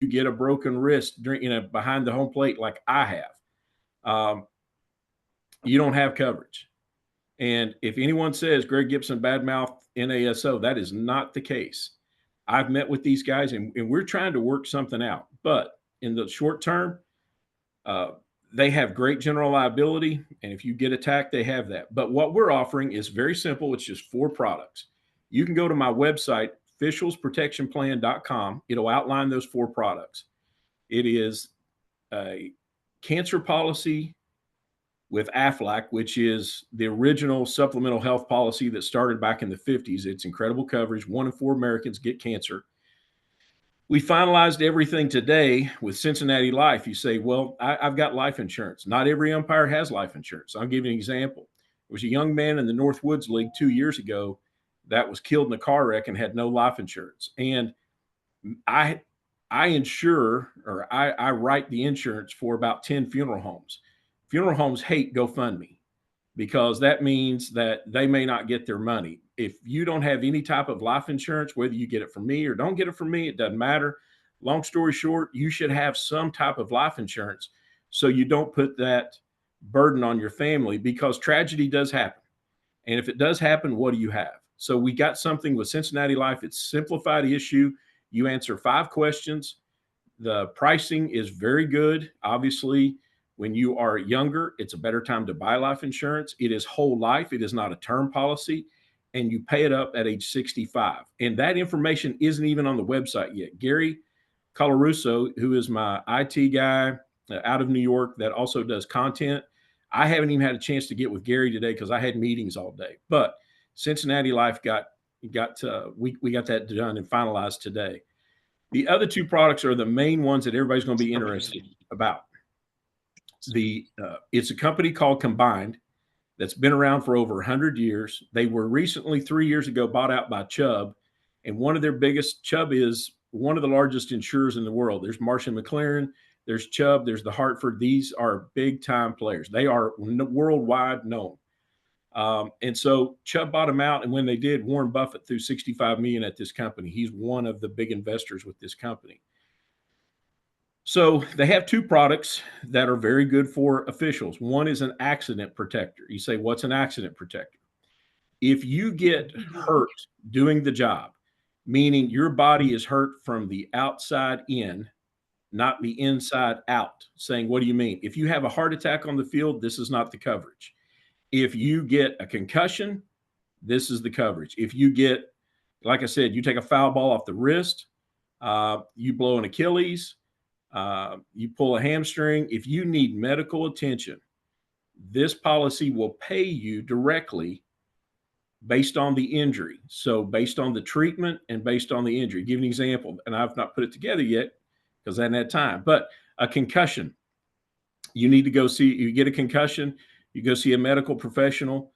get a broken wrist during, behind the home plate like I have, you don't have coverage. And if anyone says Greg Gibson badmouth NASO, that is not the case. I've met with these guys, and we're trying to work something out. But in the short term, they have great general liability, and if you get attacked, they have that. But what we're offering is very simple. It's just 4 products. You can go to my website, officialsprotectionplan.com. It'll outline those 4 products. It is a cancer policy with AFLAC, which is the original supplemental health policy that started back in the 50s. It's incredible coverage. 1 in 4 Americans get cancer. We finalized everything today with Cincinnati Life. You say, well, I've got life insurance. Not every umpire has life insurance. I'll give you an example. There was a young man in the Northwoods League 2 years ago that was killed in a car wreck and had no life insurance. And I insure, or I write the insurance for about 10 funeral homes. Funeral homes hate GoFundMe because that means that they may not get their money. If you don't have any type of life insurance, whether you get it from me or don't get it from me, it doesn't matter. Long story short, you should have some type of life insurance so you don't put that burden on your family, because tragedy does happen. And if it does happen, what do you have? So we got something with Cincinnati Life. It's simplified issue. You answer 5 questions. The pricing is very good. Obviously, when you are younger, it's a better time to buy life insurance. It is whole life. It is not a term policy, and you pay it up at age 65. And that information isn't even on the website yet. Gary Colarusso, who is my IT guy out of New York that also does content, I haven't even had a chance to get with Gary today because I had meetings all day. But Cincinnati Life we got that done and finalized today. The other 2 products are the main ones that everybody's going to be interested about. It's a company called Combined that's been around for over 100 years. They were recently 3 years ago bought out by Chubb, and one of their biggest, Chubb is one of the largest insurers in the world. There's Marsh & McLaren, there's Chubb, there's the Hartford. These are big time players. They are worldwide known. And so Chubb bought them out, and when they did, Warren Buffett threw $65 million at this company. He's one of the big investors with this company. So they have 2 products that are very good for officials. One is an accident protector. You say, what's an accident protector? If you get hurt doing the job, meaning your body is hurt from the outside in, not the inside out, saying, what do you mean? If you have a heart attack on the field, this is not the coverage. If you get a concussion, this is the coverage. If you get, like I said, you take a foul ball off the wrist, you blow an Achilles, you pull a hamstring, if you need medical attention, this policy will pay you directly based on the injury. So based on the treatment and based on the injury. Give an example, and I've not put it together yet because I haven't had time, but a concussion, you need to go see, you get a concussion, you go see a medical professional.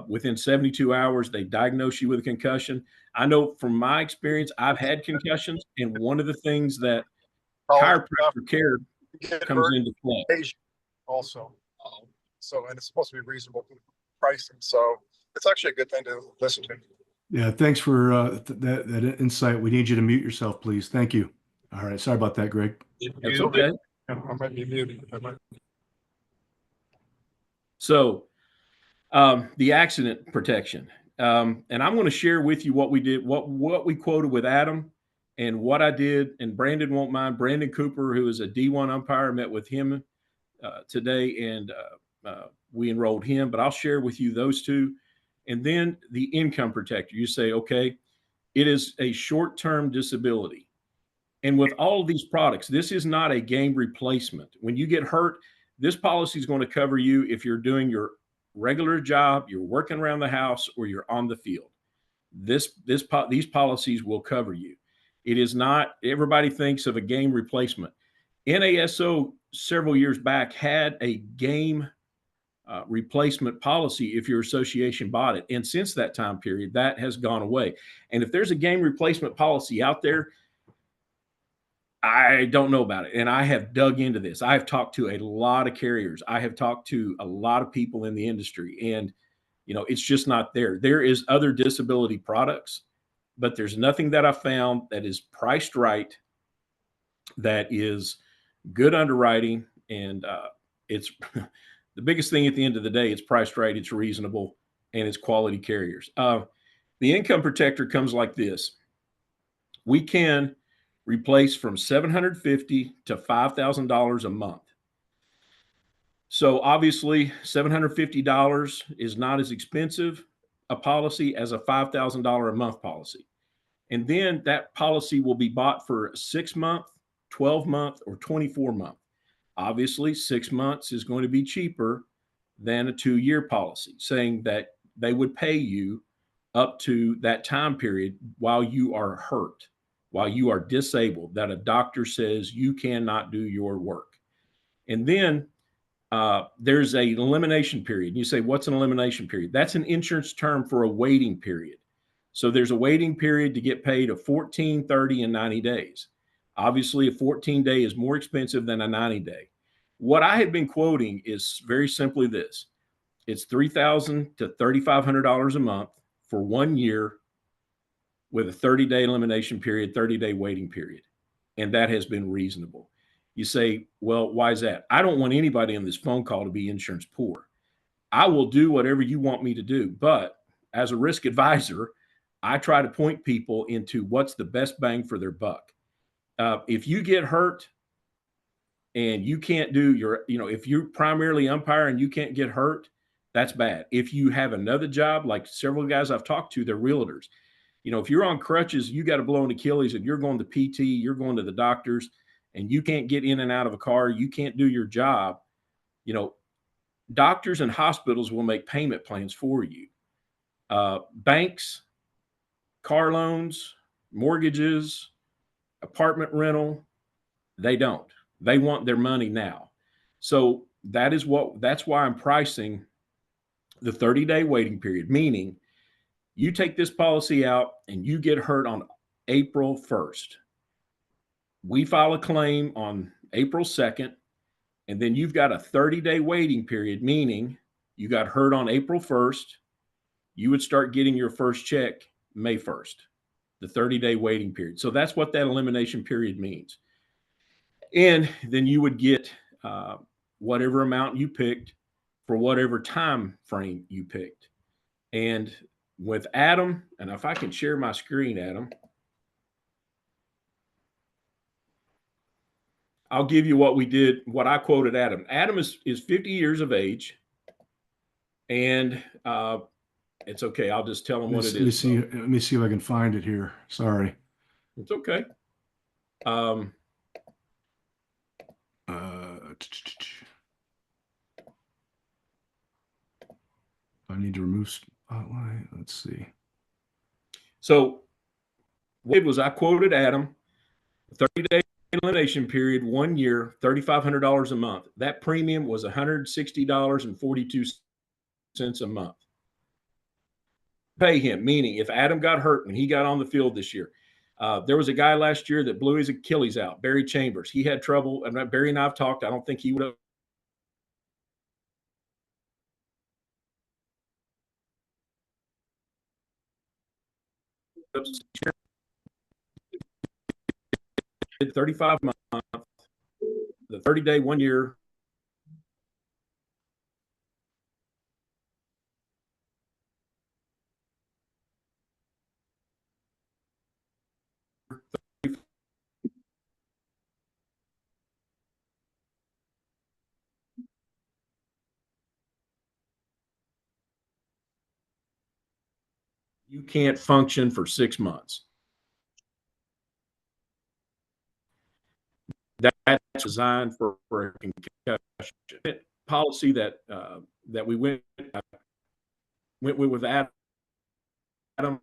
Within 72 hours, they diagnose you with a concussion. I know from my experience, I've had concussions, and one of the things that chiropractor care comes into play. Also, and it's supposed to be reasonable pricing. So it's actually a good thing to listen to. Yeah, thanks for that insight. We need you to mute yourself, please. Thank you. All right, sorry about that, Greg. That's okay. I might be muted. So the accident protection, and I'm going to share with you what we did, what we quoted with Adam, and what I did. And Brandon won't mind. Brandon Cooper, who is a D1 umpire, met with him today, and we enrolled him. But I'll share with you those 2. And then the income protector. You say, okay, it is a short-term disability. And with all of these products, this is not a game replacement. When you get hurt, this policy is going to cover you if you're doing your regular job, you're working around the house, or you're on the field. These policies will cover you. It is not, everybody thinks of a game replacement. NASO several years back had a game replacement policy if your association bought it. And since that time period, that has gone away. And if there's a game replacement policy out there, I don't know about it. And I have dug into this. I have talked to a lot of carriers. I have talked to a lot of people in the industry, and, it's just not there. There is other disability products, but there's nothing that I found that is priced right that is good underwriting, and it's the biggest thing at the end of the day. It's priced right, it's reasonable, and it's quality carriers. The income protector comes like this. We can replace from $750 to $5,000 a month. So obviously, $750 is not as expensive a policy as a $5,000 a month policy. And then that policy will be bought for 6 month, 12 month, or 24 month. Obviously, 6 months is going to be cheaper than a 2-year policy, saying that they would pay you up to that time period while you are hurt, while you are disabled, that a doctor says you cannot do your work. And then there's a elimination period. You say, what's an elimination period? That's an insurance term for a waiting period. So there's a waiting period to get paid of 14, 30, and 90 days. Obviously, a 14-day is more expensive than a 90-day. What I have been quoting is very simply this. It's $3,000 to $3,500 a month for 1 year with a 30-day elimination period, 30-day waiting period. And that has been reasonable. You say, well, why is that? I don't want anybody on this phone call to be insurance poor. I will do whatever you want me to do. But as a risk advisor, I try to point people into what's the best bang for their buck. If you get hurt and you can't do your, if you're primarily umpire and you can't get hurt, that's bad. If you have another job, like several guys I've talked to, they're realtors. If you're on crutches, you got a blown Achilles and you're going to PT, you're going to the doctors, and you can't get in and out of a car, you can't do your job, doctors and hospitals will make payment plans for you. Banks, car loans, mortgages, apartment rental, they don't. They want their money now. So that's why I'm pricing the 30-day waiting period, meaning you take this policy out and you get hurt on April 1st. We file a claim on April 2nd, and then you've got a 30-day waiting period, meaning you got hurt on April 1st. You would start getting your first check May 1st, the 30-day waiting period. So that's what that elimination period means. And then you would get whatever amount you picked for whatever time frame you picked. And with Adam, and if I can share my screen, Adam, I'll give you what I quoted Adam. Adam is 50 years of age, and it's okay. I'll just tell him what it is. Let me see if I can find it here. Sorry. It's okay. I need to remove spotlight. Let's see. So what it was, I quoted Adam, 30-day elimination period, 1 year, $3,500 a month. That premium was $160.42 a month. Pay him, meaning if Adam got hurt when he got on the field this year, there was a guy last year that blew his Achilles out, Barry Chambers. He had trouble, and Barry and I've talked. I don't think he would have. Did 35 months, the 30-day 1 year. You can't function for 6 months. That's designed for a concussion policy that we went with Adam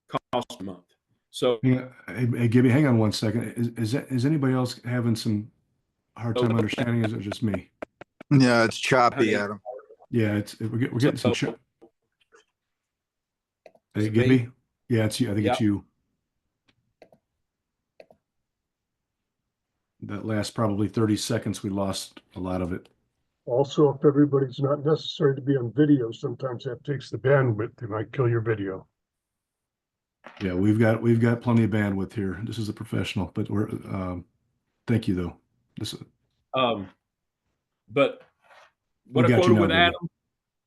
cost a month. So yeah, hey, Gibby, hang on 1 second. Is anybody else having some hard time understanding? Is it just me? Yeah, it's choppy, Adam. Yeah, we're getting some. Hey, Gibby. Yeah, it's you. I think it's you. That last probably 30 seconds, we lost a lot of it. Also, if everybody's not necessary to be on video, sometimes that takes the bandwidth. They might kill your video. Yeah, we've got plenty of bandwidth here. This is a professional, but we're thank you though. This But we what I got you quoted now, with Gibby. Adam,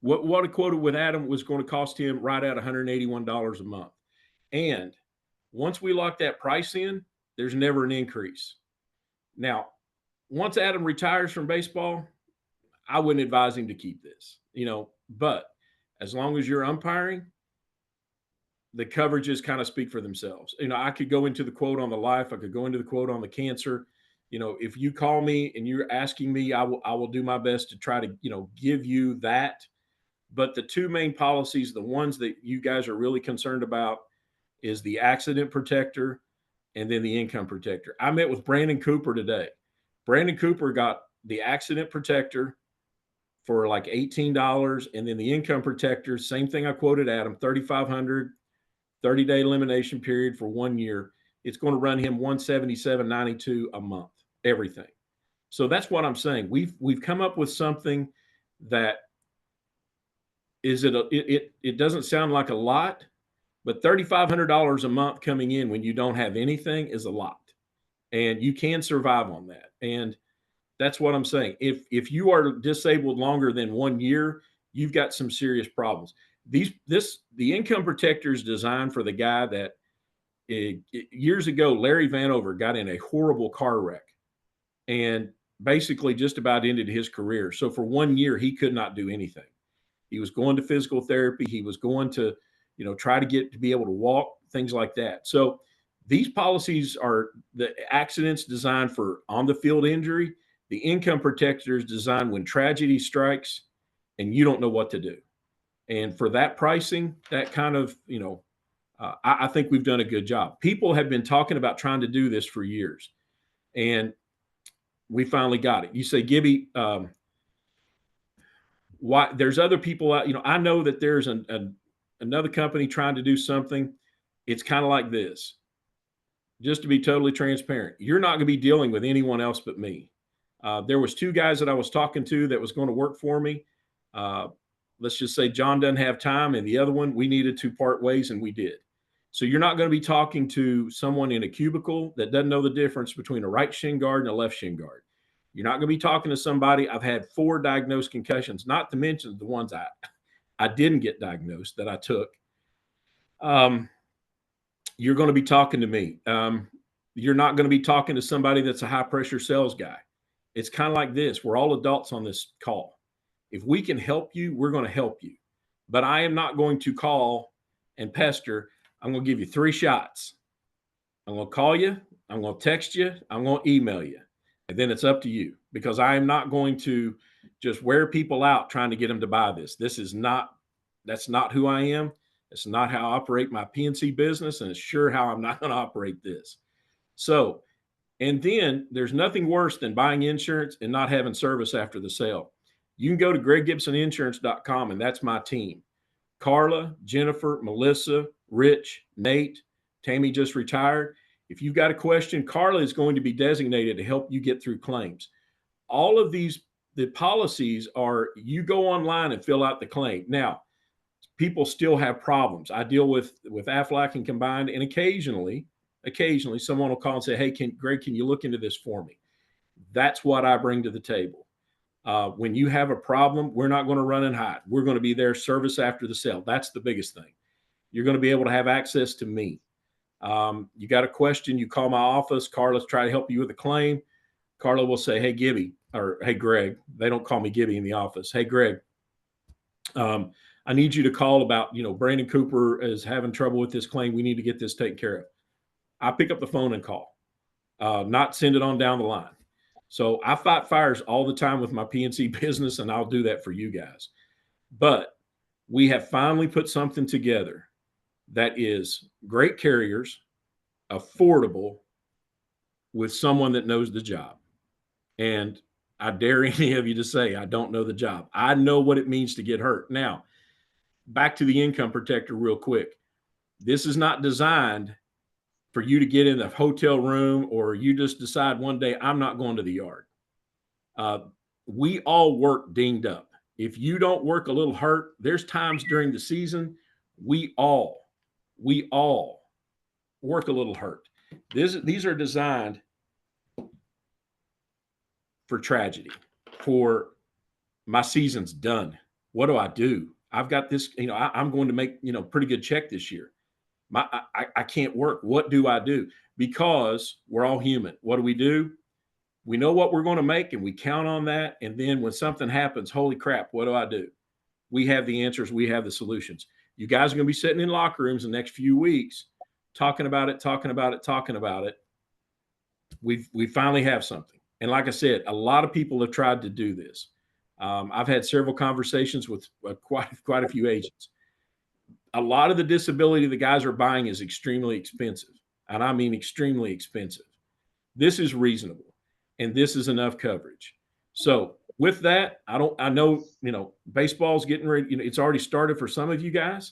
what I quoted with Adam was going to cost him right at $181 a month. And once we lock that price in, there's never an increase. Now, once Adam retires from baseball, I wouldn't advise him to keep this, but as long as you're umpiring, the coverages kind of speak for themselves. I could go into the quote on the life, I could go into the quote on the cancer. If you call me and you're asking me, I will do my best to try to, give you that. But the two main policies, the ones that you guys are really concerned about, is the accident protector and then the income protector. I met with Brandon Cooper today. Brandon Cooper got the accident protector for like $18, and then the income protector, same thing I quoted Adam, $3,500, 30-day elimination period for 1 year. It's going to run him $177.92 a month, everything. So that's what I'm saying. We've come up with something that it doesn't sound like a lot, but $3,500 a month coming in when you don't have anything is a lot, and you can survive on that. And that's what I'm saying. If you are disabled longer than 1 year, you've got some serious problems. The income protector is designed for the guy that years ago, Larry Vanover got in a horrible car wreck and basically just about ended his career. So for 1 year, he could not do anything. He was going to physical therapy. He was going to, try to get to be able to walk, things like that. So these policies are the accidents designed for on the field injury. The income protector is designed when tragedy strikes and you don't know what to do. And for that pricing, that kind of, I think we've done a good job. People have been talking about trying to do this for years, and we finally got it. You say, Gibby, why? There's other people out. I know that there's another company trying to do something. It's kind of like this. Just to be totally transparent, you're not going to be dealing with anyone else but me. There was two guys that I was talking to that was going to work for me. Let's just say John doesn't have time, and the other one, we needed to part ways, and we did. So you're not going to be talking to someone in a cubicle that doesn't know the difference between a right shin guard and a left shin guard. You're not going to be talking to somebody. I've had 4 diagnosed concussions, not to mention the ones I didn't get diagnosed that I took. You're going to be talking to me. You're not going to be talking to somebody that's a high pressure sales guy. It's kind of like this. We're all adults on this call. If we can help you, we're going to help you. But I am not going to call and pester. I'm going to give you 3 shots. I'm going to call you. I'm going to text you. I'm going to email you. And then it's up to you, because I am not going to just wear people out trying to get them to buy this. That's not who I am. It's not how I operate my PNC business, and it's sure how I'm not going to operate this. So, and then there's nothing worse than buying insurance and not having service after the sale. You can go to greggibsoninsurance.com, and that's my team. Carla, Jennifer, Melissa, Rich, Nate, Tammy just retired. If you've got a question, Carla is going to be designated to help you get through claims. All of the policies are, you go online and fill out the claim. Now, people still have problems. I deal with Aflac and Combined, and occasionally someone will call and say, hey, Greg, can you look into this for me? That's what I bring to the table. When you have a problem, we're not going to run and hide. We're going to be there, service after the sale. That's the biggest thing. You're going to be able to have access to me. You got a question, you call my office. Carla's try to help you with a claim. Carla will say, hey, Gibby, or hey, Greg. They don't call me Gibby in the office. Hey, Greg, I need you to call about, Brandon Cooper is having trouble with this claim. We need to get this taken care of. I pick up the phone and call, not send it on down the line. So I fight fires all the time with my PNC business, and I'll do that for you guys. But we have finally put something together that is great carriers, affordable, with someone that knows the job. And I dare any of you to say, I don't know the job. I know what it means to get hurt. Now, back to the income protector real quick. This is not designed for you to get in a hotel room, or you just decide one day, I'm not going to the yard. We all work dinged up. If you don't work a little hurt, there's times during the season, we all work a little hurt. These are designed for tragedy, for my season's done. What do I do? I've got this, I'm going to make, pretty good check this year. I can't work. What do I do? Because we're all human. What do? We know what we're going to make and we count on that. And then when something happens, holy crap, what do? We have the answers. We have the solutions. You guys are going to be sitting in locker rooms the next few weeks, talking about it. We finally have something. And like I said, a lot of people have tried to do this. I've had several conversations with quite a few agents. A lot of the disability the guys are buying is extremely expensive. And I mean extremely expensive. This is reasonable. And this is enough coverage. So with that, I know, baseball's getting ready. It's already started for some of you guys.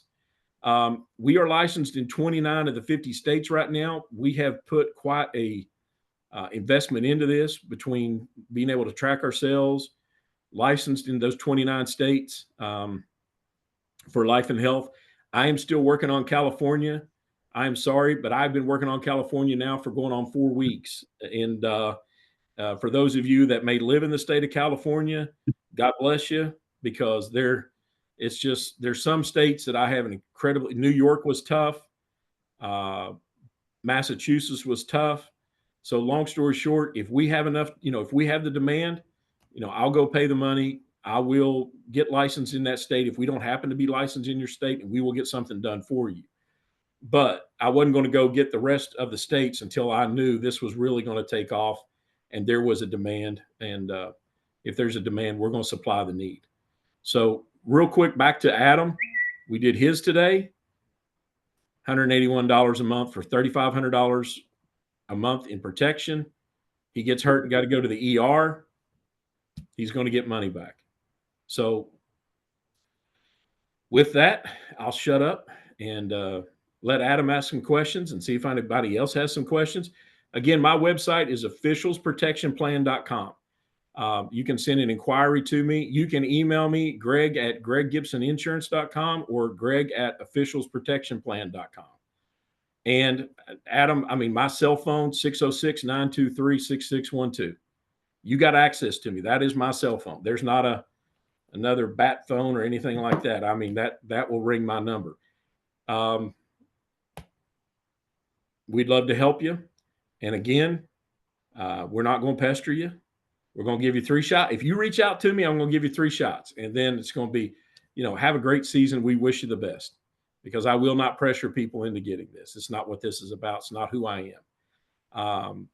We are licensed in 29 of the 50 states right now. We have put quite a investment into this, between being able to track ourselves, licensed in those 29 states for life and health. I am still working on California. I am sorry, but I've been working on California now for going on 4 weeks. And for those of you that may live in the state of California, God bless you, because there's some states that I have an incredibly. New York was tough. Massachusetts was tough. So long story short, if we have enough, if we have the demand, I'll go pay the money. I will get licensed in that state if we don't happen to be licensed in your state, and we will get something done for you. But I wasn't going to go get the rest of the states until I knew this was really going to take off and there was a demand. And if there's a demand, we're going to supply the need. So real quick, back to Adam. We did his today, $181 a month for $3,500 a month in protection. He gets hurt and got to go to the ER. He's going to get money back. So with that, I'll shut up and let Adam ask some questions and see if anybody else has some questions. Again, my website is officialsprotectionplan.com. You can send an inquiry to me. You can email me, greg@greggibsoninsurance.com or greg@officialsprotectionplan.com. And Adam, my cell phone, 606-923-6612. You got access to me. That is my cell phone. There's not another bat phone or anything like that. That will ring my number. We'd love to help you. And again, we're not going to pester you. We're going to give you 3 shots. If you reach out to me, I'm going to give you 3 shots. And then it's going to be, have a great season. We wish you the best, because I will not pressure people into getting this. It's not what this is about. It's not who I am.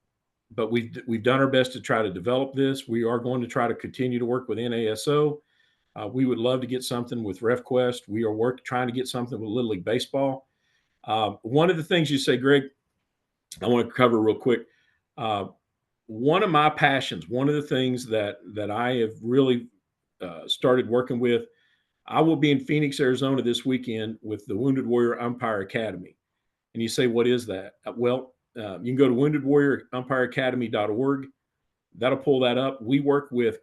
But we've done our best to try to develop this. We are going to try to continue to work with NASO. We would love to get something with RefQuest. We are trying to get something with Little League Baseball. One of the things you say, Greg, I want to cover real quick. One of my passions, one of the things that I have really started working with, I will be in Phoenix, Arizona this weekend with the Wounded Warrior Umpire Academy. And you say, what is that? Well, you can go to woundedwarriorumpireacademy.org. That'll pull that up. We work with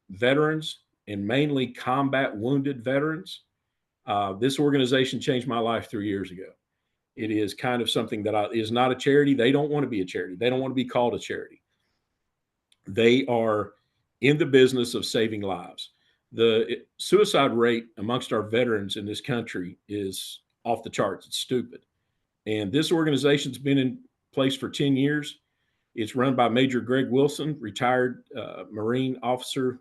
veterans, and mainly combat wounded veterans. This organization changed my life 3 years ago. It is kind of something that is not a charity. They don't want to be a charity. They don't want to be called a charity. They are in the business of saving lives. The suicide rate amongst our veterans in this country is off the charts. It's stupid. And this organization's been in place for 10 years. It's run by Major Greg Wilson, retired Marine officer,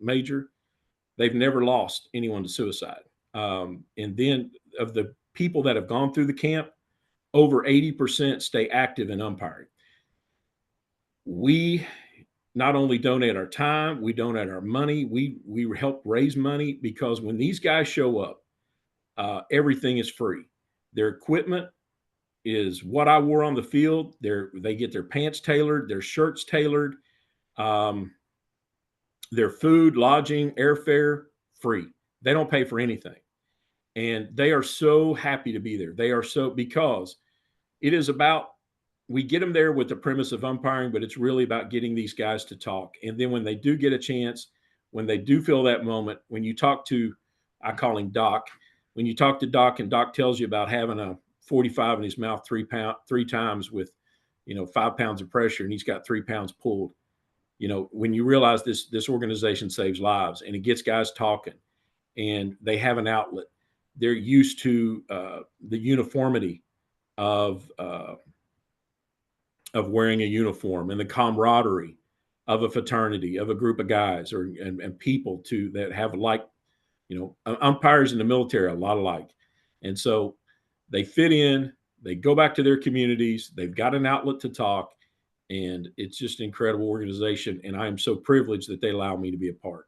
major. They've never lost anyone to suicide. And then of the people that have gone through the camp, over 80% stay active in umpiring. We not only donate our time, we donate our money. We help raise money, because when these guys show up, everything is free. Their equipment is what I wore on the field. They get their pants tailored, their shirts tailored, their food, lodging, airfare, free. They don't pay for anything. And they are so happy to be there. Because it is about, we get them there with the premise of umpiring, but it's really about getting these guys to talk. And then when they do get a chance, when they do feel that moment, when you talk to, I call him Doc, when you talk to Doc and Doc tells you about having a 45 in his mouth three times with, 5 pounds of pressure, and he's got 3 pounds pulled. When you realize this organization saves lives and it gets guys talking and they have an outlet, they're used to the uniformity of wearing a uniform and the camaraderie of a fraternity, of a group of guys and people that have umpires in the military are a lot alike. And so they fit in, they go back to their communities, they've got an outlet to talk, and it's just an incredible organization. And I am so privileged that they allow me to be a part.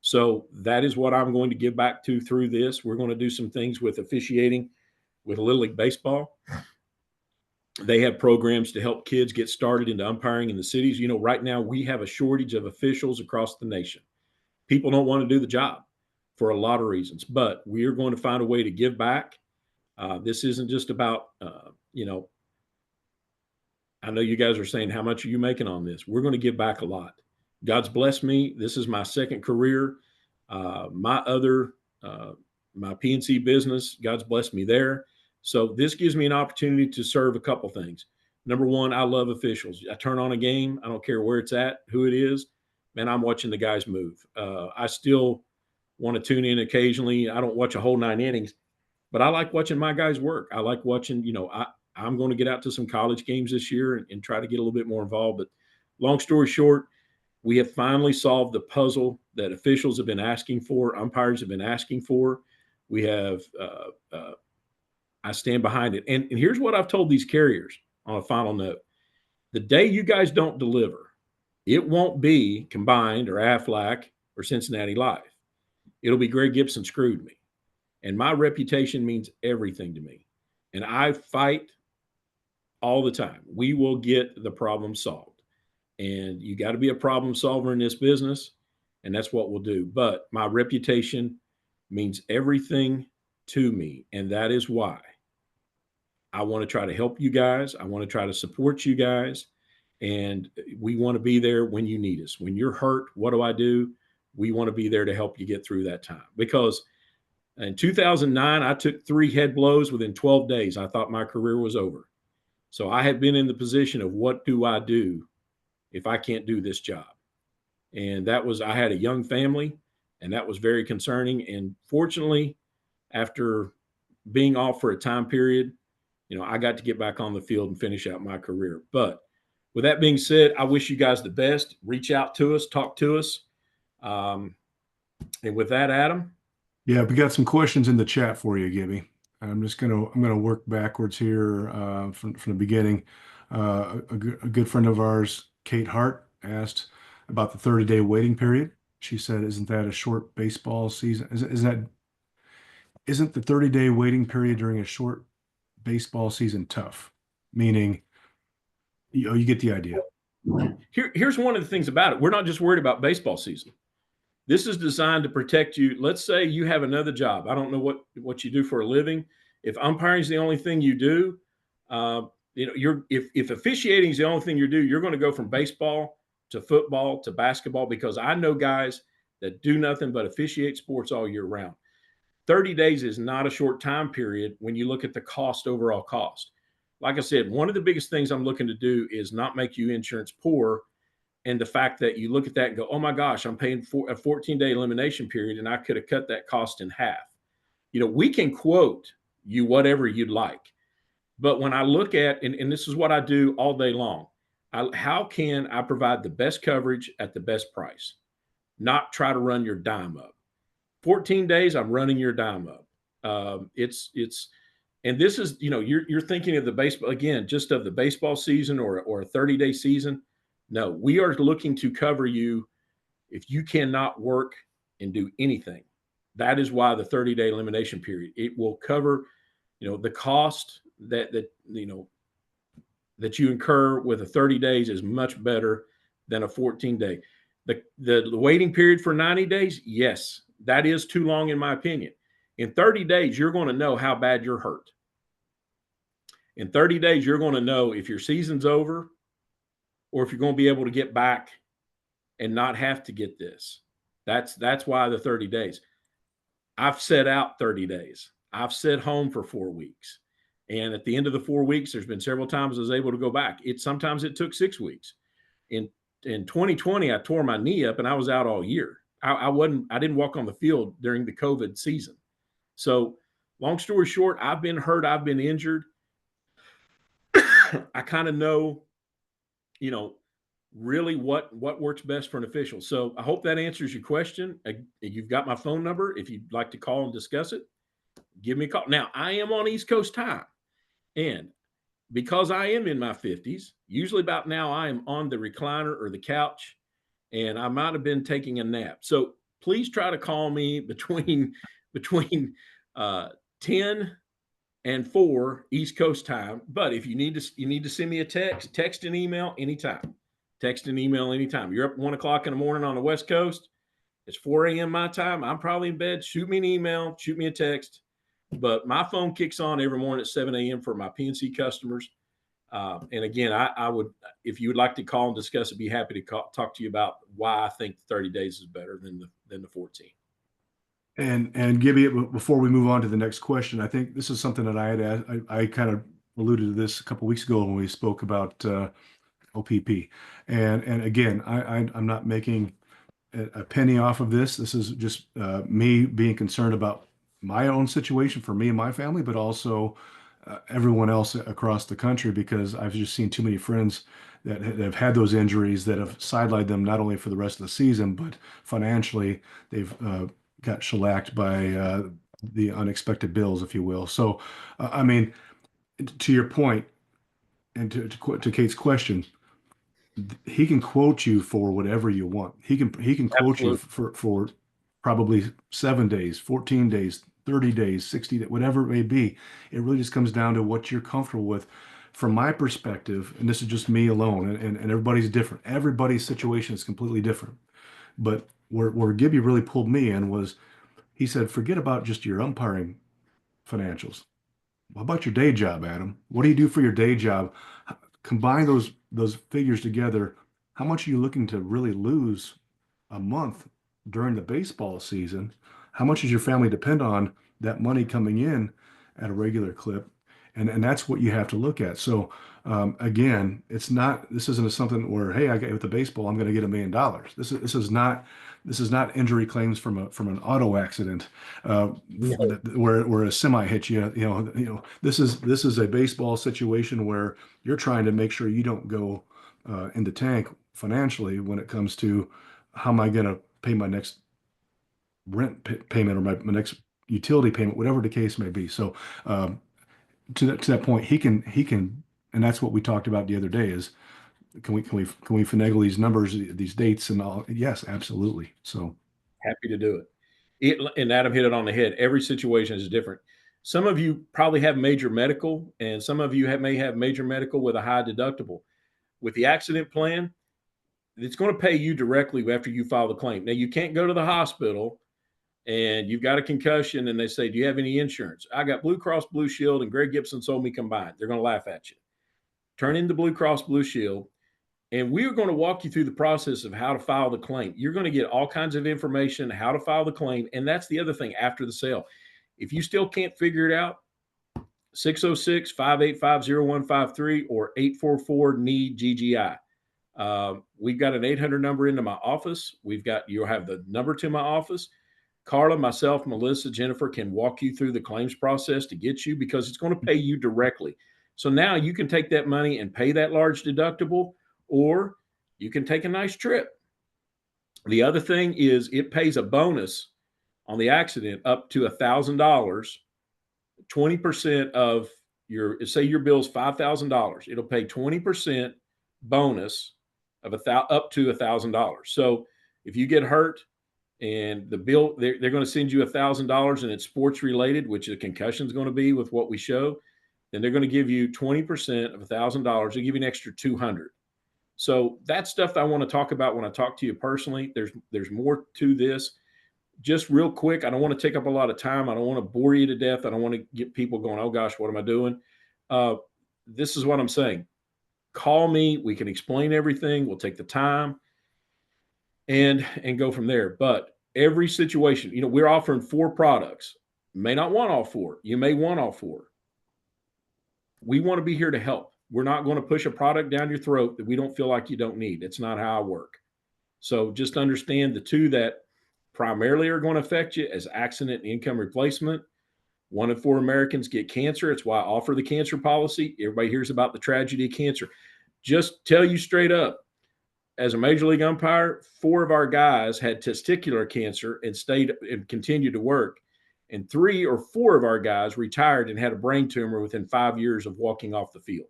So that is what I'm going to give back to through this. We're going to do some things with officiating with Little League Baseball. They have programs to help kids get started into umpiring in the cities. Right now we have a shortage of officials across the nation. People don't want to do the job for a lot of reasons, but we are going to find a way to give back. This isn't just about, I know you guys are saying, how much are you making on this? We're going to give back a lot. God's blessed me. This is my second career. My PNC business, God's blessed me there. So this gives me an opportunity to serve a couple things. Number one, I love officials. I turn on a game. I don't care where it's at, who it is. Man, I'm watching the guys move. I still want to tune in occasionally. I don't watch a whole 9 innings, but I like watching my guys work. I like watching, I'm going to get out to some college games this year and try to get a little bit more involved. But long story short, we have finally solved the puzzle that officials have been asking for, umpires have been asking for. We have, I stand behind it. And here's what I've told these carriers on a final note. The day you guys don't deliver, it won't be Combined or Aflac or Cincinnati Life. It'll be Greg Gibson screwed me. And my reputation means everything to me. And I fight all the time. We will get the problem solved. And you got to be a problem solver in this business. And that's what we'll do. But my reputation means everything to me. And that is why I want to try to help you guys. I want to try to support you guys. And we want to be there when you need us. When you're hurt, what do? We want to be there to help you get through that time. Because in 2009, I took 3 head blows within 12 days. I thought my career was over. So I have been in the position of what do I do if I can't do this job? And I had a young family, and that was very concerning. And fortunately, after being off for a time period, I got to get back on the field and finish out my career. But with that being said, I wish you guys the best. Reach out to us, talk to us. And with that, Adam. Yeah, we got some questions in the chat for you, Gibby. I'm gonna work backwards here from the beginning. A good friend of ours, Kate Hart, asked about the 30-day waiting period. She said, "Isn't that a short baseball season? Isn't the 30-day waiting period during a short baseball season tough?" Meaning, you get the idea. Here's one of the things about it. We're not just worried about baseball season. This is designed to protect you. Let's say you have another job. I don't know what you do for a living. If umpiring is the only thing you do, if officiating is the only thing you do, you're going to go from baseball to football to basketball, because I know guys that do nothing but officiate sports all year round. 30 days is not a short time period when you look at the overall cost. Like I said, one of the biggest things I'm looking to do is not make you insurance poor. And the fact that you look at that and go, oh my gosh, I'm paying for a 14-day elimination period, and I could have cut that cost in half. We can quote you whatever you'd like. But when I look at, and this is what I do all day long, how can I provide the best coverage at the best price? Not try to run your dime up. 14 days, I'm running your dime up. And this is, you're thinking of the baseball, again, just of the baseball season or a 30-day season. No, we are looking to cover you if you cannot work and do anything. That is why the 30-day elimination period, it will cover, the cost that you incur with a 30 days is much better than a 14-day. The waiting period for 90 days, yes, that is too long in my opinion. In 30 days, you're going to know how bad you're hurt. In 30 days, you're going to know if your season's over or if you're going to be able to get back and not have to get this. That's why the 30 days. I've set out 30 days. I've sat home for 4 weeks. And at the end of the 4 weeks, there's been several times I was able to go back. Sometimes it took 6 weeks. In 2020, I tore my knee up and I was out all year. I didn't walk on the field during the COVID season. So long story short, I've been hurt. I've been injured. I kind of know, really what works best for an official. So I hope that answers your question. You've got my phone number. If you'd like to call and discuss it, give me a call. Now, I am on East Coast time. And because I am in my 50s, usually about now I am on the recliner or the couch, and I might have been taking a nap. So please try to call me between 10 and 4 East Coast time. But if you need to send me a text and email anytime. Text and email anytime. You're up at 1 o'clock in the morning on the West Coast. It's 4 a.m. my time. I'm probably in bed. Shoot me an email. Shoot me a text. But my phone kicks on every morning at 7 a.m. for my PNC customers. And again, I would, if you would like to call and discuss it, be happy to talk to you about why I think 30 days is better than the 14. And Gibby, before we move on to the next question, I think this is something that I had asked, I kind of alluded to this a couple of weeks ago when we spoke about OPP. And again, I'm not making a penny off of this. This is just me being concerned about my own situation for me and my family, but also everyone else across the country, because I've just seen too many friends that have had those injuries that have sidelined them not only for the rest of the season, but financially they've got shellacked by the unexpected bills, if you will. So, I mean, to your point, and to Kate's question, he can quote you for whatever you want. He can quote you for probably 7 days, 14 days, 30 days, 60 days, whatever it may be. It really just comes down to what you're comfortable with. From my perspective, and this is just me alone, and everybody's different. Everybody's situation is completely different. But where Gibby really pulled me in was, he said, forget about just your umpiring financials. What about your day job, Adam? What do you do for your day job? Combine those figures together. How much are you looking to really lose a month during the baseball season? How much does your family depend on that money coming in at a regular clip? And that's what you have to look at. So again, this isn't something where, hey, I get with the baseball, I'm going to get $1 million. This is not injury claims from an auto accident where a semi hits you. This is a baseball situation where you're trying to make sure you don't go in the tank financially when it comes to how am I going to pay my next rent payment or my next utility payment, whatever the case may be. So to that point, he can, and that's what we talked about the other day is, can we finagle these numbers, these dates and all? Yes, absolutely. So happy to do it. And Adam hit it on the head. Every situation is different. Some of you probably have major medical, and some of you may have major medical with a high deductible. With the accident plan, it's going to pay you directly after you file the claim. Now, you can't go to the hospital and you've got a concussion and they say, do you have any insurance? I got Blue Cross Blue Shield and Greg Gibson sold me combined. They're going to laugh at you. Turn into Blue Cross Blue Shield, and we're going to walk you through the process of how to file the claim. You're going to get all kinds of information, how to file the claim. And that's the other thing after the sale. If you still can't figure it out, 606-585-0153 or 844-NEED-GGI. We've got an 800 number into my office. You'll have the number to my office. Carla, myself, Melissa, Jennifer can walk you through the claims process to get you, because it's going to pay you directly. So now you can take that money and pay that large deductible, or you can take a nice trip. The other thing is it pays a bonus on the accident up to $1,000, 20% of say your bill's $5,000. It'll pay 20% bonus of up to $1,000. So if you get hurt and the bill, they're going to send you $1,000 and it's sports related, which the concussion is going to be with what we show, then they're going to give you 20% of $1,000. They'll give you an extra $200. So that's stuff that I want to talk about when I talk to you personally. There's more to this. Just real quick, I don't want to take up a lot of time. I don't want to bore you to death. I don't want to get people going, oh gosh, what am I doing? This is what I'm saying. Call me. We can explain everything. We'll take the time and go from there. But every situation, we're offering 4 products. You may not want all 4. You may want all 4. we want to be here to help. We're not going to push a product down your throat that we don't feel like you don't need. It's not how I work. So just understand the two that primarily are going to affect you as accident and income replacement. 1 in 4 Americans get cancer. It's why I offer the cancer policy. Everybody hears about the tragedy of cancer. Just tell you straight up, as a major league umpire, 4 of our guys had testicular cancer and stayed and continued to work. And 3 or 4 of our guys retired and had a brain tumor within 5 years of walking off the field.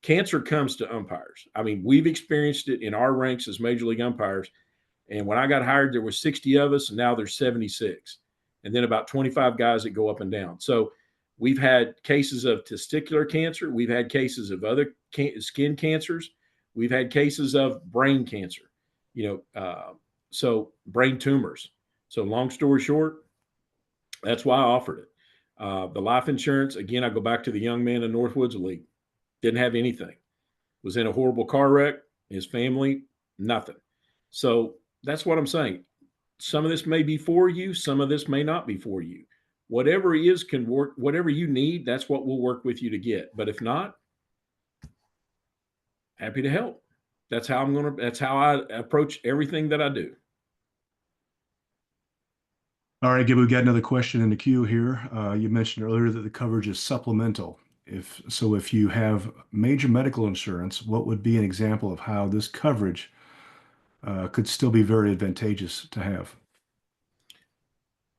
Cancer comes to umpires. I mean, we've experienced it in our ranks as major league umpires. And when I got hired, there were 60 of us, and now there's 76. And then about 25 guys that go up and down. So we've had cases of testicular cancer. We've had cases of other skin cancers. We've had cases of brain cancer, so brain tumors. So long story short, that's why I offered it. The life insurance, again, I go back to the young man in Northwoods League. Didn't have anything. Was in a horrible car wreck. His family, nothing. So that's what I'm saying. Some of this may be for you. Some of this may not be for you. Whatever it is can work. Whatever you need, that's what we'll work with you to get. But if not, happy to help. That's how I approach everything that I do. All right, Gib, we got another question in the queue here. You mentioned earlier that the coverage is supplemental. If you have major medical insurance, what would be an example of how this coverage could still be very advantageous to have?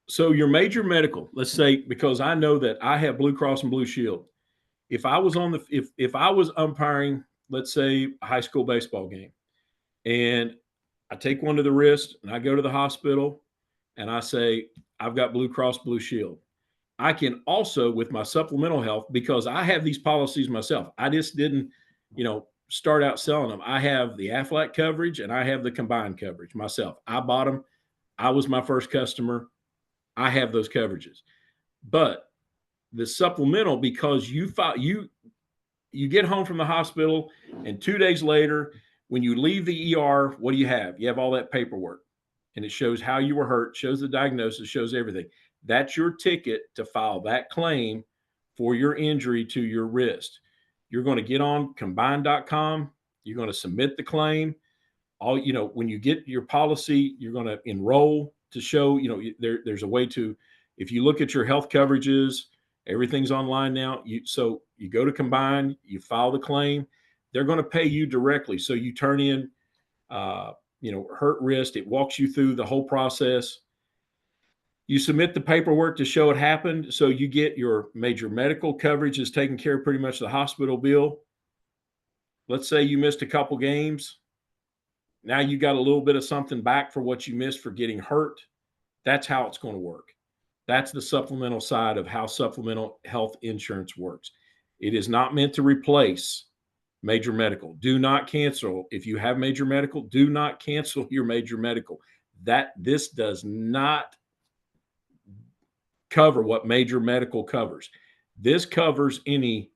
So your major medical, let's say, because I know that I have Blue Cross and Blue Shield. If I was if I was umpiring, let's say, a high school baseball game, and I take one to the wrist and I go to the hospital and I say, I've got Blue Cross Blue Shield. I can also, with my supplemental health, because I have these policies myself. I just didn't, start out selling them. I have the Aflac coverage and I have the combined coverage myself. I bought them. I was my first customer. I have those coverages. But the supplemental, because you get home from the hospital and 2 days later, when you leave the ER, what do you have? You have all that paperwork, and it shows how you were hurt, shows the diagnosis, shows everything. That's your ticket to file that claim for your injury to your wrist. You're going to get on combine.com. You're going to submit the claim. When you get your policy, you're going to enroll to show, there's a way to, if you look at your health coverages, everything's online now. So you go to Combine, you file the claim. They're going to pay you directly. So you turn in, hurt wrist. It walks you through the whole process. You submit the paperwork to show it happened. So you get your major medical coverage is taking care of pretty much the hospital bill. Let's say you missed a couple games. Now you got a little bit of something back for what you missed for getting hurt. That's how it's going to work. That's the supplemental side of how supplemental health insurance works. It is not meant to replace major medical. Do not cancel. If you have major medical, do not cancel your major medical. This does not cover what major medical covers. This covers any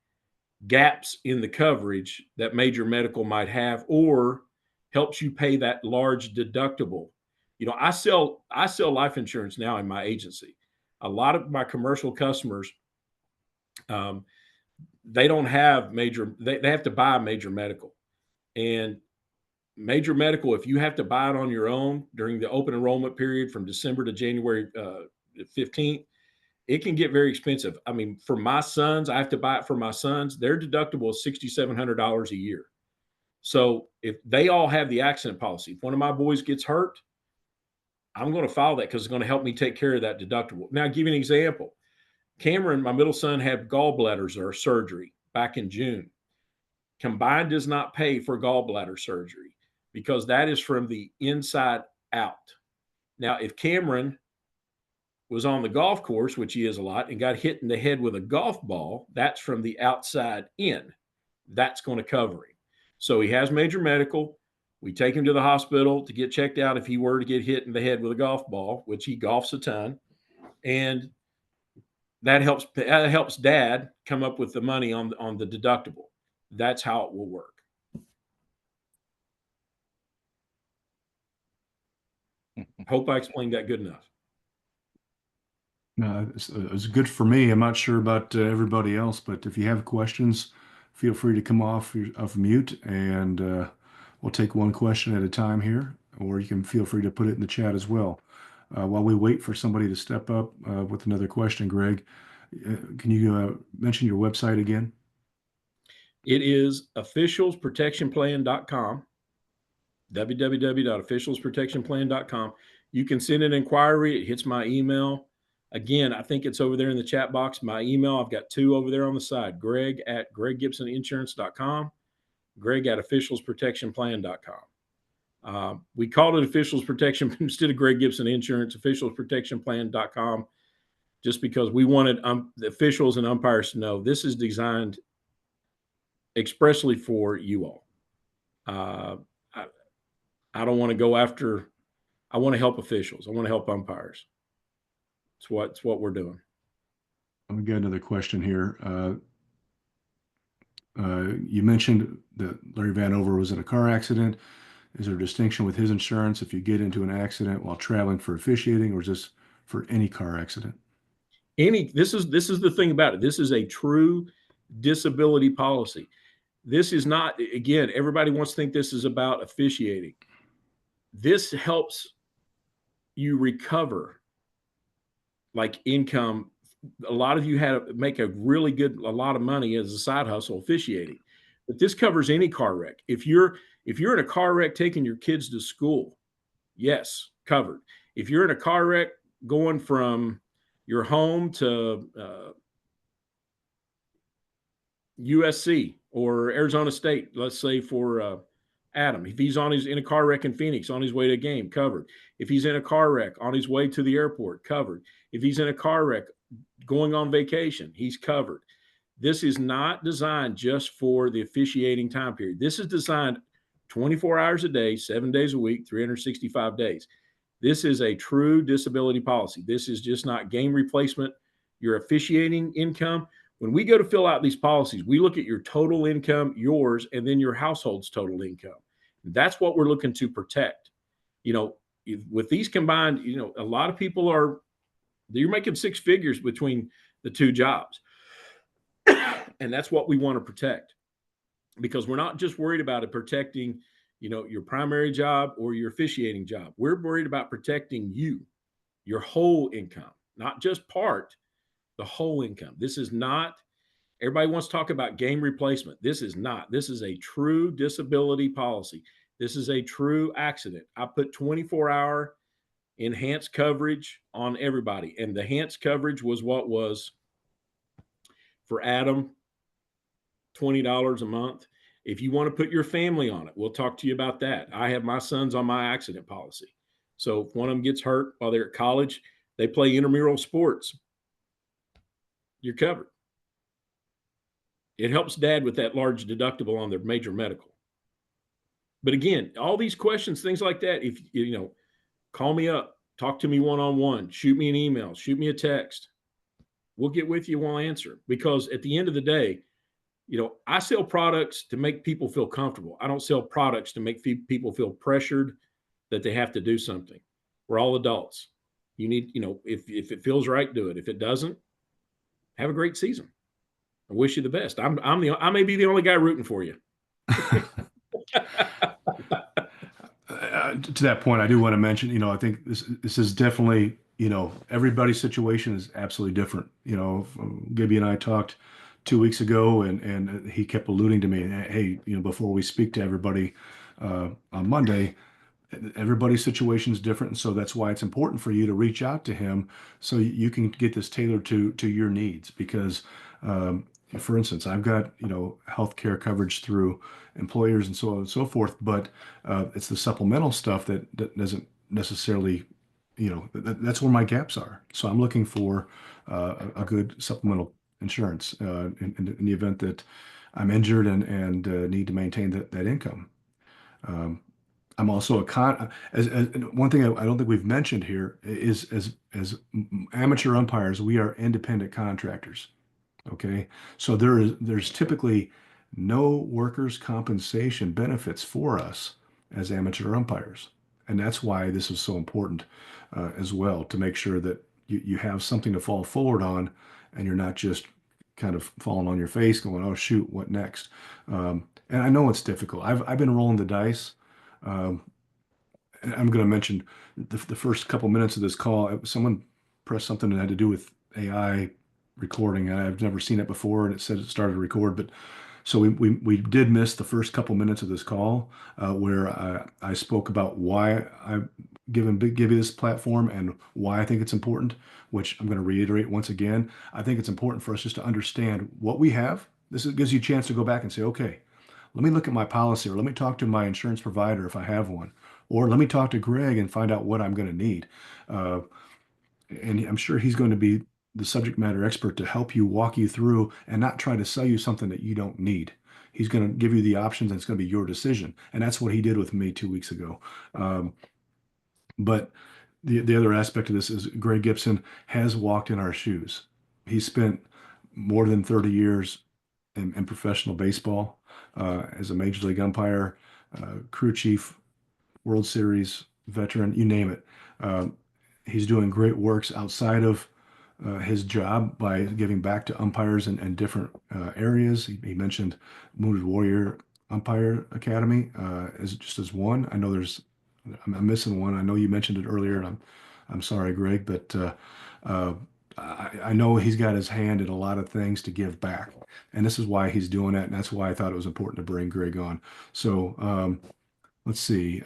gaps in the coverage that major medical might have, or helps you pay that large deductible. I sell life insurance now in my agency. A lot of my commercial customers, they don't have they have to buy major medical. And major medical, if you have to buy it on your own during the open enrollment period from December to January 15th, it can get very expensive. I mean, for my sons, I have to buy it for my sons. Their deductible is $6,700 a year. So if they all have the accident policy, if one of my boys gets hurt, I'm going to file that because it's going to help me take care of that deductible. Now, I'll give you an example. Cameron, my middle son, had gallbladder surgery back in June. Combined does not pay for gallbladder surgery because that is from the inside out. Now, if Cameron was on the golf course, which he is a lot, and got hit in the head with a golf ball, that's from the outside in. That's going to cover him. So he has major medical. We take him to the hospital to get checked out if he were to get hit in the head with a golf ball, which he golfs a ton. And that helps dad come up with the money on the deductible. That's how it will work. Hope I explained that good enough. It's good for me. I'm not sure about everybody else, but if you have questions, feel free to come off mute, and we'll take one question at a time here, or you can feel free to put it in the chat as well. While we wait for somebody to step up with another question, Greg, can you mention your website again? It is officialsprotectionplan.com, www.officialsprotectionplan.com. You can send an inquiry. It hits my email. Again, I think it's over there in the chat box. My email, I've got two over there on the side, greg@greggibsoninsurance.com, greg@officialsprotectionplan.com. We called it Officials Protection instead of Greg Gibson Insurance, officialsprotectionplan.com, just because we wanted the officials and umpires to know this is designed expressly for you all. I don't want to go after, I want to help officials. I want to help umpires. It's what we're doing. Let me get another question here. You mentioned that Larry Vanover was in a car accident. Is there a distinction with his insurance if you get into an accident while traveling for officiating, or is this for any car accident? This is the thing about it. This is a true disability policy. This is not, again, everybody wants to think this is about officiating. This helps you recover like income. A lot of you make a lot of money as a side hustle officiating, but this covers any car wreck. If you're in a car wreck taking your kids to school, yes, covered. If you're in a car wreck going from your home to USC or Arizona State, let's say for Adam, if he's in a car wreck in Phoenix on his way to a game, covered. If he's in a car wreck on his way to the airport, covered. If he's in a car wreck going on vacation, he's covered. This is not designed just for the officiating time period. This is designed 24 hours a day, 7 days a week, 365 days. This is a true disability policy. This is just not game replacement, your officiating income. When we go to fill out these policies, we look at your total income, yours, and then your household's total income. That's what we're looking to protect. With these combined, a lot of people you're making six figures between the two jobs. And that's what we want to protect, because we're not just worried about it protecting, your primary job or your officiating job. We're worried about protecting you, your whole income, not just part, the whole income. This is not, everybody wants to talk about game replacement. This is not. This is a true disability policy. This is a true accident. I put 24-hour enhanced coverage on everybody. And the enhanced coverage was what was for Adam, $20 a month. If you want to put your family on it, we'll talk to you about that. I have my sons on my accident policy. So if one of them gets hurt while they're at college, they play intramural sports, you're covered. It helps dad with that large deductible on their major medical. But again, all these questions, things like that, if call me up, talk to me one-on-one, shoot me an email, shoot me a text. We'll get with you, we'll answer. Because at the end of the day, I sell products to make people feel comfortable. I don't sell products to make people feel pressured that they have to do something. We're all adults. You need, if it feels right, do it. If it doesn't, have a great season. I wish you the best. I may be the only guy rooting for you. To that point, I do want to mention, I think this is definitely, everybody's situation is absolutely different. Gibby and I talked 2 weeks ago, and he kept alluding to me, hey, before we speak to everybody on Monday, everybody's situation is different. And so that's why it's important for you to reach out to him so you can get this tailored to your needs. Because, for instance, I've got, healthcare coverage through employers and so on and so forth, but it's the supplemental stuff that doesn't necessarily, that's where my gaps are. So I'm looking for a good supplemental insurance in the event that I'm injured and need to maintain that income. I'm also as one thing I don't think we've mentioned here is as amateur umpires, we are independent contractors. Okay, so there's typically no workers' compensation benefits for us as amateur umpires, and that's why this is so important as well, to make sure that you have something to fall forward on, and you're not just kind of falling on your face going, oh shoot, what next? And I know it's difficult. I've been rolling the dice. Um, and I'm going to mention the first couple minutes of this call, someone pressed something that had to do with AI recording. I've never seen it before, and it said it started to record, but so we did miss the first couple minutes of this call where I spoke about why I give you this platform and why I think it's important, which I'm going to reiterate once again. I think it's important for us just to understand what we have. Gives you a chance to go back and say, okay, let me look at my policy, or let me talk to my insurance provider if I have one, or let me talk to Greg and find out what I'm going to need. Uh, and I'm sure he's going to be the subject matter expert to help you walk you through and not try to sell you something that you don't need. He's going to give you the options and it's going to be your decision. And that's what he did with me 2 weeks ago. But the other aspect of this is Greg Gibson has walked in our shoes. He spent more than 30 years in professional baseball as a major league umpire, crew chief, World Series veteran, you name it. He's doing great works outside of his job by giving back to umpires in different areas. He mentioned Wounded Warrior Umpire Academy as one. I know I'm missing one. I know you mentioned it earlier, and I'm sorry, Greg, but I know he's got his hand in a lot of things to give back, and this is why he's doing it, and that's why I thought it was important to bring Greg on. So let's see.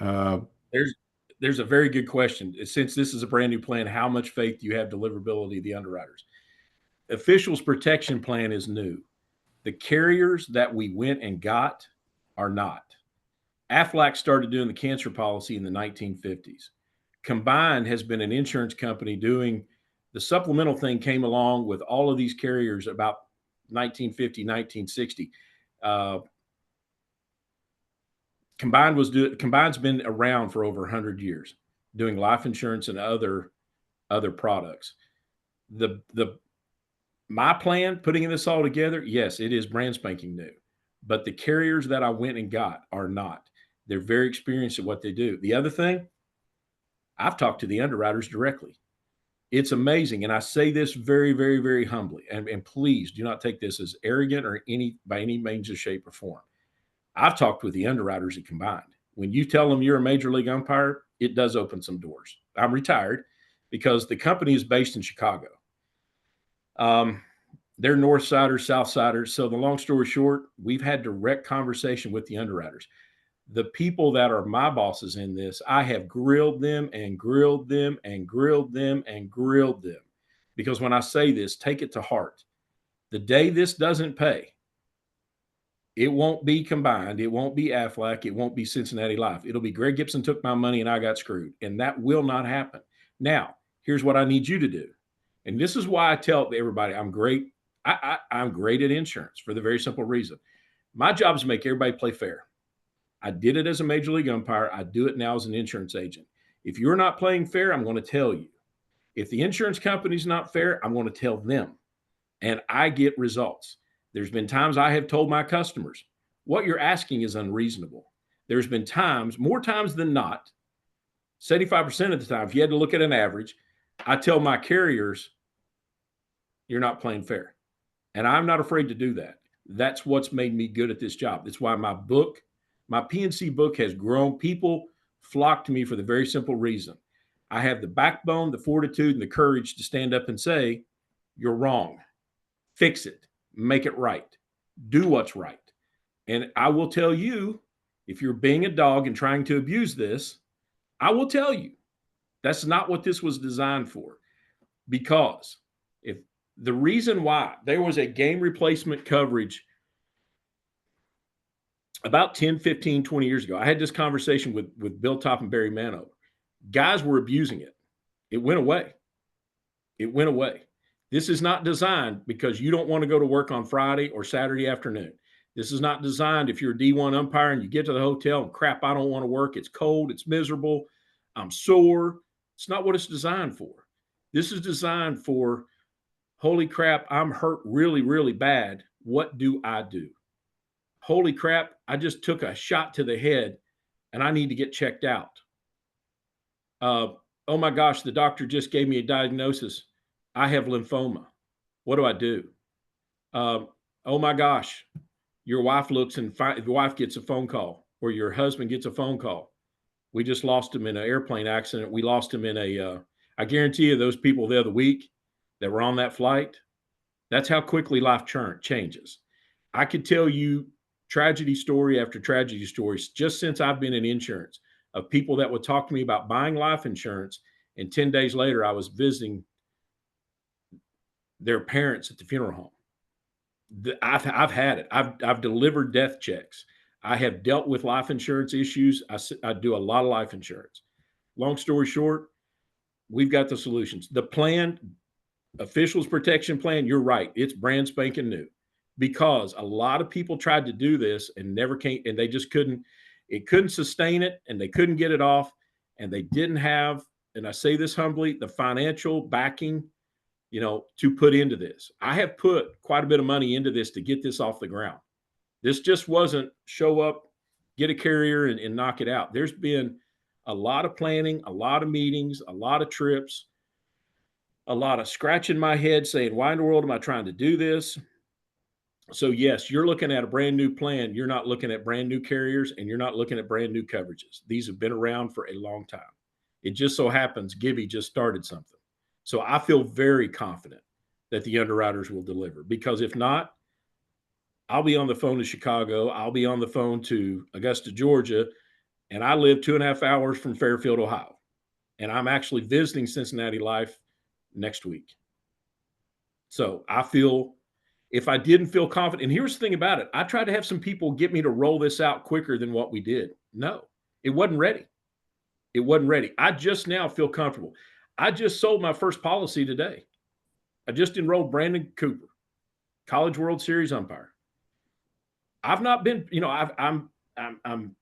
There's a very good question. Since this is a brand new plan, how much faith do you have deliverability of the underwriters? Officials protection plan is new. The carriers that we went and got are not. Aflac started doing the cancer policy in the 1950s. Combined has been an insurance company doing the supplemental thing, came along with all of these carriers about 1950, 1960. Combined's been around for over 100 years, doing life insurance and other products. My plan, putting this all together, yes, it is brand spanking new, but the carriers that I went and got are not. They're very experienced at what they do. The other thing, I've talked to the underwriters directly. It's amazing, and I say this very, very, very humbly, and please do not take this as arrogant or by any means of shape or form. I've talked with the underwriters at Combined. When you tell them you're a major league umpire, it does open some doors. I'm retired because the company is based in Chicago. They're North Siders, South Siders. So the long story short, we've had direct conversation with the underwriters. The people that are my bosses in this, I have grilled them and grilled them and grilled them and grilled them. Because when I say this, take it to heart. The day this doesn't pay, it won't be Combined. It won't be Aflac. It won't be Cincinnati Life. It'll be Greg Gibson took my money and I got screwed. And that will not happen. Now, here's what I need you to do. And this is why I tell everybody I'm great. I'm great at insurance for the very simple reason. My job is to make everybody play fair. I did it as a major league umpire. I do it now as an insurance agent. If you're not playing fair, I'm going to tell you. If the insurance company's not fair, I'm going to tell them. And I get results. There's been times I have told my customers, what you're asking is unreasonable. There's been times, more times than not, 75% of the time, if you had to look at an average, I tell my carriers, you're not playing fair. And I'm not afraid to do that. That's what's made me good at this job. That's why my PNC book has grown. People flock to me for the very simple reason. I have the backbone, the fortitude, and the courage to stand up and say, you're wrong. Fix it. Make it right. Do what's right. And I will tell you, if you're being a dog and trying to abuse this, I will tell you that's not what this was designed for. Because if the reason why there was a game replacement coverage about 10, 15, 20 years ago, I had this conversation with Bill Topp and Barry Mano. Guys were abusing it. It went away. It went away. This is not designed because you don't want to go to work on Friday or Saturday afternoon. This is not designed if you're a D1 umpire and you get to the hotel and crap, I don't want to work. It's cold. It's miserable. I'm sore. It's not what it's designed for. This is designed for, holy crap, I'm hurt really, really bad. What do I do? Holy crap, I just took a shot to the head and I need to get checked out. oh my gosh, the doctor just gave me a diagnosis. I have lymphoma. What do I do? Um, oh my gosh, your wife looks and your wife gets a phone call, or your husband gets a phone call. We just lost him in an airplane accident. We lost him in I guarantee you, those people the other week that were on that flight, that's how quickly life changes. I could tell you tragedy story after tragedy stories just since I've been in insurance, of people that would talk to me about buying life insurance. And 10 days later, I was visiting their parents at the funeral home. I've had it. I've delivered death checks. I have dealt with life insurance issues. I do a lot of life insurance. Long story short, we've got the solutions. The plan, officials protection plan, you're right. It's brand spanking new, because a lot of people tried to do this and never came, and they just couldn't. It couldn't sustain it, and they couldn't get it off, and they didn't have. And I say this humbly, the financial backing, to put into this. I have put quite a bit of money into this to get this off the ground. This just wasn't show up, get a carrier, and knock it out. There's been a lot of planning, a lot of meetings, a lot of trips, a lot of scratching my head saying, why in the world am I trying to do this? So yes, you're looking at a brand new plan. You're not looking at brand new carriers, and you're not looking at brand new coverages. These have been around for a long time. It just so happens Gibby just started something. So I feel very confident that the underwriters will deliver, because if not, I'll be on the phone to Chicago. I'll be on the phone to Augusta, Georgia, and I live 2.5 hours from Fairfield, Ohio. And I'm actually visiting Cincinnati Life next week. So I feel, if I didn't feel confident, and here's the thing about it, I tried to have some people get me to roll this out quicker than what we did. No, it wasn't ready. It wasn't ready. I just now feel comfortable. I just sold my first policy today. I just enrolled Brandon Cooper, College World Series umpire. I've not been, I'm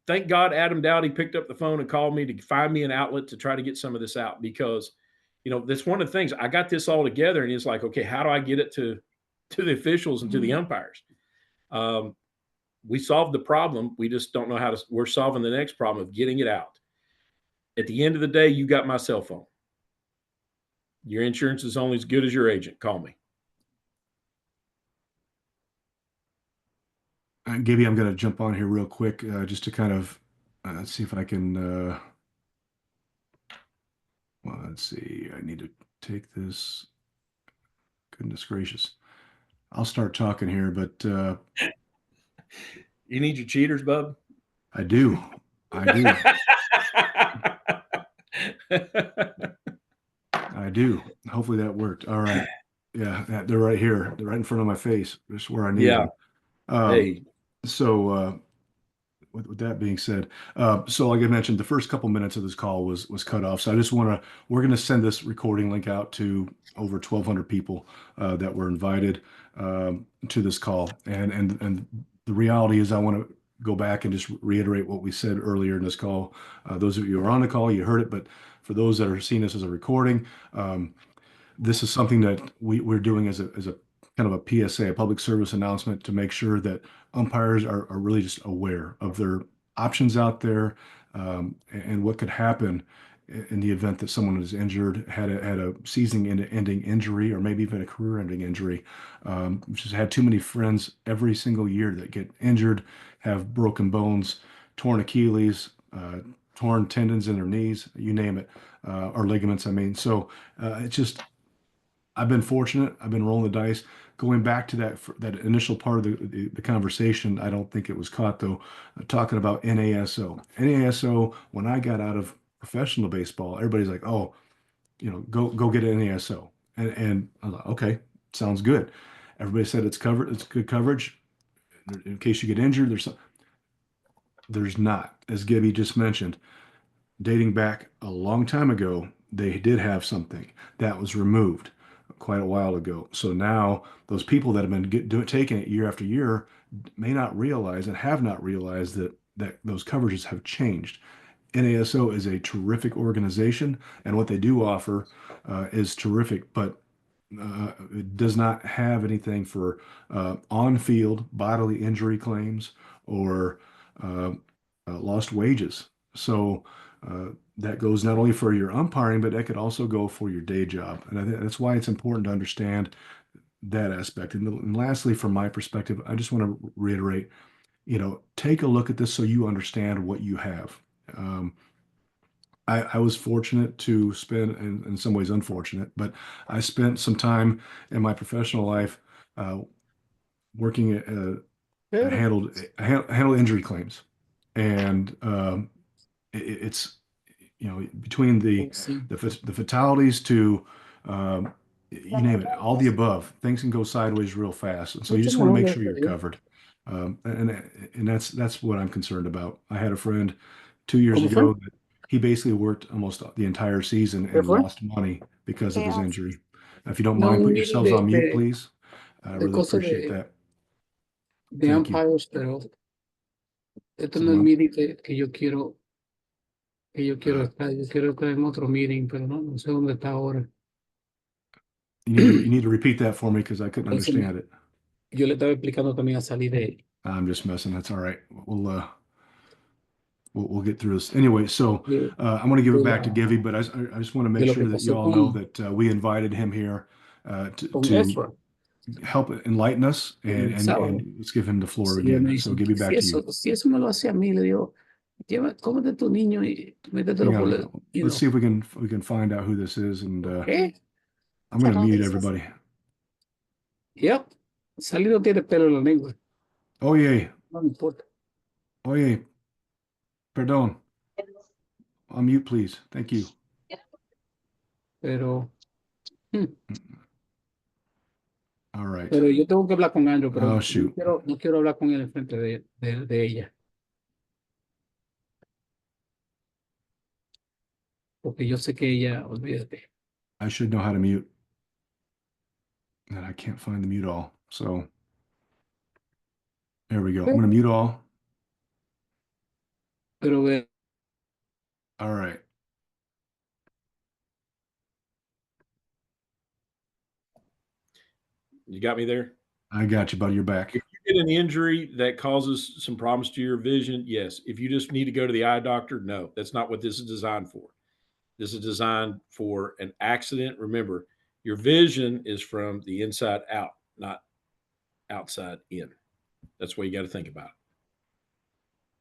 thank God Adam Dowdy picked up the phone and called me to find me an outlet to try to get some of this out, because, that's one of the things. I got this all together, and it's like, okay, how do I get it to the officials and to the umpires? We solved the problem. We just don't know how to. We're solving the next problem of getting it out. At the end of the day, you got my cell phone. Your insurance is only as good as your agent. Call me. Gibby, I'm going to jump on here real quick just to kind of see if I can. Well, let's see. I need to take this. Goodness gracious. I'll start talking here, but you need your cheaters, bub? I do. I do. Hopefully that worked. All right. Yeah, they're right here. They're right in front of my face. Just where I need them. Hey. So with that being said, so like I mentioned, the first couple minutes of this call was cut off. So I just we're going to send this recording link out to over 1,200 people that were invited to this call. And the reality is, I want to go back and just reiterate what we said earlier in this call. Those of you who are on the call, you heard it, but for those that are seeing this as a recording, this is something that we're doing as a kind of a PSA, a public service announcement, to make sure that umpires are really just aware of their options out there, and what could happen in the event that someone is injured, had a season-ending injury, or maybe even a career-ending injury. We've just had too many friends every single year that get injured, have broken bones, torn Achilles, torn tendons in their knees, you name it, or ligaments, I mean. So it's just, I've been fortunate. I've been rolling the dice. Going back to that initial part of the conversation, I don't think it was caught though, talking about NASO. NASO, when I got out of professional baseball, everybody's like, oh, go get an NASO. And I was like, okay, sounds good. Everybody said it's covered, it's good coverage. In case you get injured, there's not. As Gibby just mentioned, dating back a long time ago, they did have something that was removed quite a while ago. So now those people that have been taking it year after year may not realize, and have not realized, that those coverages have changed. NASO is a terrific organization, and what they do offer is terrific, but it does not have anything for on-field bodily injury claims or lost wages. So that goes not only for your umpiring, but that could also go for your day job. And I think that's why it's important to understand that aspect. And lastly, from my perspective, I just want to reiterate, take a look at this so you understand what you have. I was fortunate to spend, in some ways unfortunate, but I spent some time in my professional life working handled injury claims, and it's between Sí. the fatalities to you name it, all the above, things can go sideways real fast, and so you Mucho just want to mejor make de sure you're pedir. covered. And that's what I'm concerned about. I had a friend 2 years ¿Cómo fue? ago that he basically worked almost the entire season ¿Qué and fue? lost money because of his injury. If you don't No, mind, un put meeting yourselves on mute, please. I de really cosas appreciate that. de Thank you. umpires, pero esto So no es el I'm- meeting que yo quiero uh, estar. Yo quiero estar en otro meeting, pero no sé dónde está ahora. you need to repeat that for me because I couldn't Entonces, understand it. yo le estaba explicando también a Sally de I'm just messing. That's all right. We'll get through this anyway. So de, I'm going to give de it back to la- Givy, but I just want to de make lo que sure that you pasó all know that we invited him here con to Ezra help enlighten us, and, el and sábado. and let's give him the floor Sí, él me again. dice, So Gibby, back to you. si eso me lo hace a mí, le digo, cómete tu niño y Hang métetelo por on. Let's see if we can find out who this is, and ¿qué? I'm going to mute everybody. Yep. Sally no tiene pelo en la lengua, Oye, no me importa. oye, perdón. On mute, please. Thank you. Pero, All right. pero yo tengo que hablar con Andrew, pero Oh, no shoot. quiero hablar con él enfrente de ella, porque yo sé que ella, olvídate. I should know how to mute, and I can't find the mute all. So there we go. I'm going to mute all. Pero ve, All right. You got me there? I got you, buddy. You're back. If you get an injury that causes some problems to your vision, yes. If you just need to go to the eye doctor, no. That's not what this is designed for. This is designed for an accident. Remember, your vision is from the inside out, not outside in. That's what you got to think about.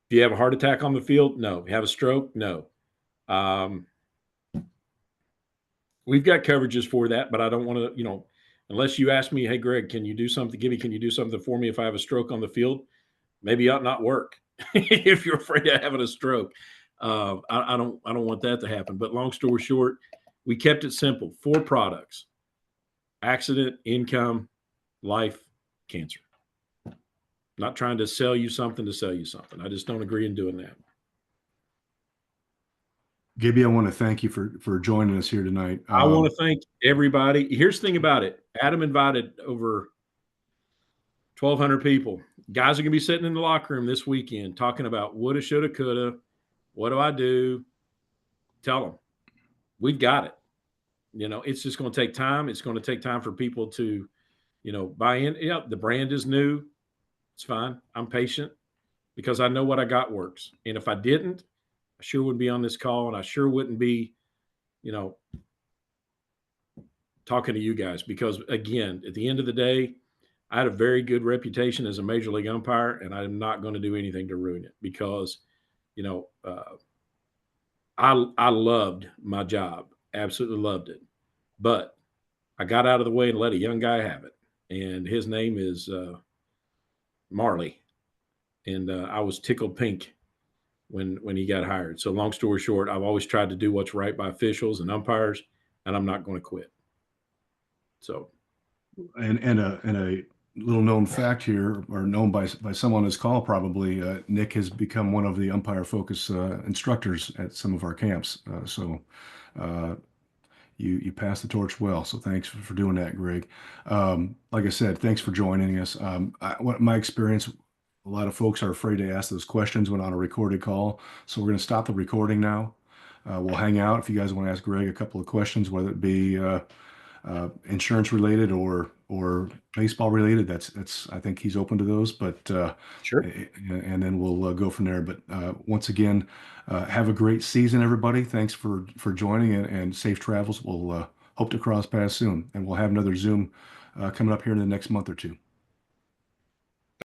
If you have a heart attack on the field, no. If you have a stroke, no. We've got coverages for that, but I don't want to, unless you ask me, hey, Greg, can you do something? Gibby, can you do something for me if I have a stroke on the field? Maybe it ought not work if you're afraid of having a stroke. I don't want that to happen. But long story short, we kept it simple. 4 products: accident, income, life, cancer. Not trying to sell you something to sell you something. I just don't agree in doing that. Gibby, I want to thank you for joining us here tonight. I want to thank everybody. Here's the thing about it. Adam invited over 1,200 people. Guys are going to be sitting in the locker room this weekend talking about woulda, shoulda, coulda. What do I do? Tell them. We've got it. It's just going to take time. It's going to take time for people to, buy in. Yeah, the brand is new. It's fine. I'm patient because I know what I got works. And if I didn't, I sure wouldn't be on this call, and I sure wouldn't be, talking to you guys, because again, at the end of the day, I had a very good reputation as a major league umpire, and I'm not going to do anything to ruin it because, I loved my job, absolutely loved it, but I got out of the way and let a young guy have it, and his name is Marley, and I was tickled pink when he got hired. So long story short, I've always tried to do what's right by officials and umpires, and I'm not going to quit. So, and a little known fact here, or known by someone on this call probably, Nick has become one of the umpire focus instructors at some of our camps. So you passed the torch well. So thanks for doing that, Greg. Like I said, thanks for joining us. What my experience, a lot of folks are afraid to ask those questions when on a recorded call. So we're going to stop the recording now. We'll hang out if you guys want to ask Greg a couple of questions, whether it be insurance related or or baseball related, that's I think he's open to those. But Sure. and then we'll go from there. But once again, have a great season, everybody. Thanks for joining and safe travels. We'll hope to cross paths soon, and we'll have another Zoom coming up here in the next month or two.